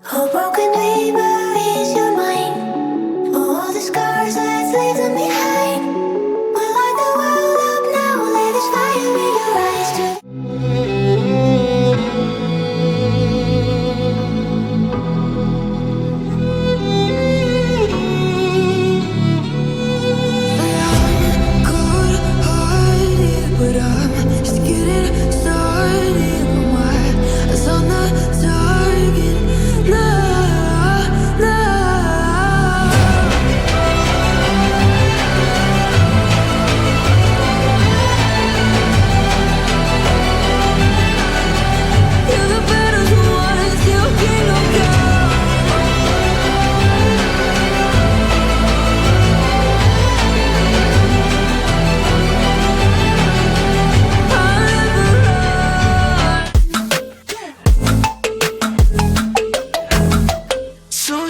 Oh, broken dreamer is your mind. All the scars that leave them behind. We light the world up now, let us fire in your eyes too. Good-hearted, but I'm just getting started. My eyes on the target.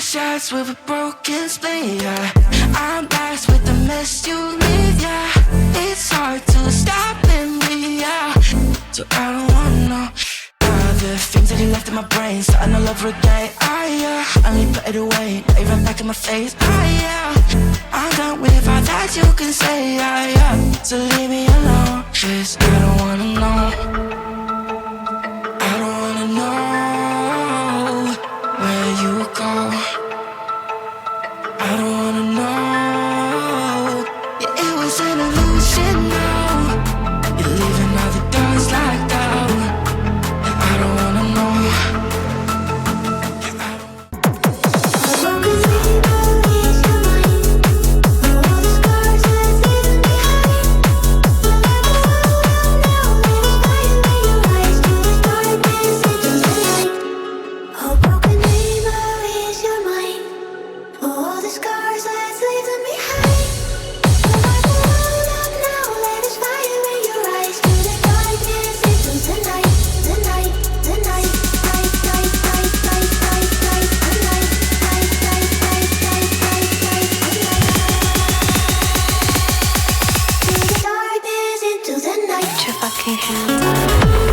Shots with a broken spleen, yeah. I'm blessed with the mess you leave, yeah. It's hard to stop in me, yeah. So I don't wanna know the things that you left in my brain, starting all over again, yeah. I only put it away, now you run back in my face, yeah. I'm done with all that you can say, yeah. So leave me alone, 'cause I don't wanna know. I don't wanna know where you go. I don't wanna know. Yeah, it was an illusion now. You're leaving all the doors locked out. And I don't wanna know. Yeah, I don't. Fucking hands.